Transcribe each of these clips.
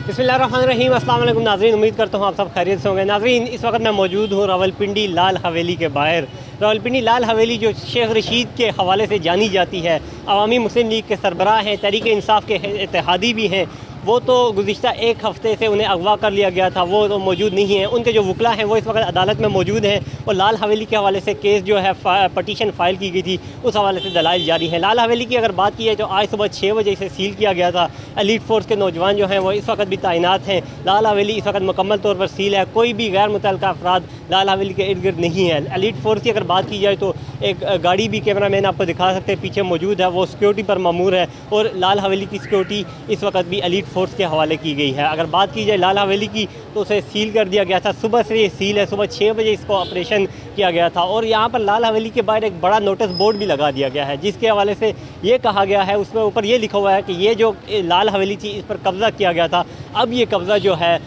बिस्मिल्लाहिर्रहमानिर्रहीम। अस्सलाम वालेकुम नाज़रीन, उम्मीद करता हूँ आप सब खैरियत से होंगे। नाज़रीन, इस वक्त मैं मौजूद हूँ रावलपिंडी लाल हवेली के बाहर। रावलपिंडी लाल हवेली जो शेख रशीद के हवाले से जानी जाती है, अवामी मुस्लिम लीग के सरबराह हैं, तहरीक इंसाफ के इत्तेहादी भी हैं। वो तो गुज़िश्ता एक हफ़्ते से उन्हें अगवा कर लिया गया था, वो तो मौजूद नहीं है। उनके जो वकला हैं वो इस वक्त अदालत में मौजूद हैं और लाल हवेली के हवाले से केस जो है पटिशन फ़ाइल की गई थी, उस हवाले से दलाइल जारी हैं। लाल हवेली की अगर बात की जाए तो आज सुबह 6 बजे इसे सील किया गया था। एलीट फ़ोर्स के नौजवान जो हैं वो इस वक्त भी तैनात हैं। लाल हवेली इस वक्त मुकम्मल तौर पर सील है, कोई भी गैर मुतल्लिक़ा अफराद लाल हवेली के इर्द गिर्द नहीं है। एलीट फ़ोर्स की अगर बात की जाए तो एक गाड़ी भी कैमरा मैन आपको दिखा सकते हैं पीछे मौजूद है, वो सिक्योरिटी पर मामूर है और लाल हवेली की सिक्योरिटी इस वक्त भी एलीट फ़ोर्स के हवाले की गई है। अगर बात की जाए लाल हवेली की तो उसे सील कर दिया गया था, सुबह से ये सील है, सुबह 6 बजे इसको ऑपरेशन किया गया था। और यहाँ पर लाल हवेली के बाहर एक बड़ा नोटिस बोर्ड भी लगा दिया गया है जिसके हवाले से ये कहा गया है, उसमें ऊपर ये लिखा हुआ है कि ये जो लाल हवेली थी इस पर कब्ज़ा किया गया था, अब ये कब्ज़ा जो है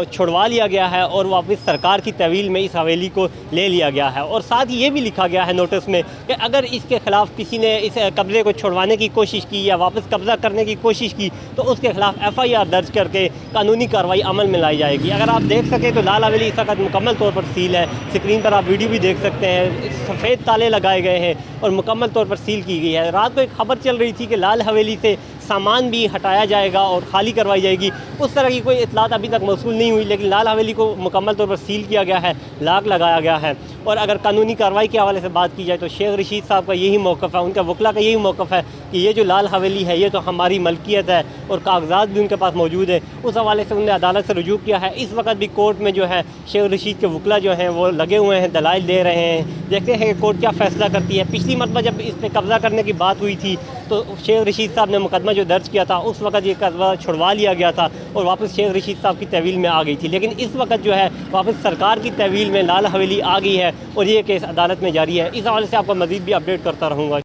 छुड़वा लिया गया है और वापस सरकार की तहवील में इस हवेली को ले लिया गया है। और साथ ही ये भी लिखा गया है नोटिस में कि अगर इसके ख़िलाफ़ किसी ने इस कब्ज़े को छुड़वाने की कोशिश की या वापस कब्ज़ा करने की कोशिश की तो उसके ख़िलाफ़ FIR दर्ज करके कानूनी कार्रवाई अमल में लाई जाएगी। अगर आप देख सकें तो लाल हवेली इस वक्त मुकम्मल तौर पर सील है। स्क्रीन पर आप वीडियो भी देख सकते हैं, सफ़ेद ताले लगाए गए हैं और मुकम्मल तौर पर सील की गई है। रात को एक खबर चल रही थी कि लाल हवेली से सामान भी हटाया जाएगा और ख़ाली करवाई जाएगी, उस तरह की कोई इतलात अभी तक मौसूल नहीं हुई, लेकिन लाल हवेली को मुकम्मल तौर पर सील किया गया है, लाक लगाया गया है। और अगर कानूनी कार्रवाई के हवाले से बात की जाए तो शेख रशीद साहब का यही मौक़िफ़ है, उनका वकला का यही मौक़िफ़ है कि ये जो लाल हवेली है ये तो हमारी मलकियत है और कागजात भी उनके पास मौजूद है। उस हवाले से उन्होंने अदालत से रुजू किया है। इस वक्त भी कोर्ट में जो है शेख रशीद के वकला जो हैं वो लगे हुए हैं, दलाइल दे रहे हैं। देखते हैं कि कोर्ट क्या फ़ैसला करती है। पिछली मरतबा जब इस पर कब्ज़ा करने की बात हुई थी तो शेख रशीद साहब ने मुकदमा जो दर्ज किया था उस वक्त ये कब्ज़ा छुड़वा लिया गया था और वापस शेख रशीद साहब की तहवील में आ गई थी। लेकिन इस वक्त जो है वापस सरकार की तहवील में लाल हवेली आ गई है और ये केस अदालत में जारी है। इस हवाले से आपको मज़ीद भी अपडेट करता रहूँगा।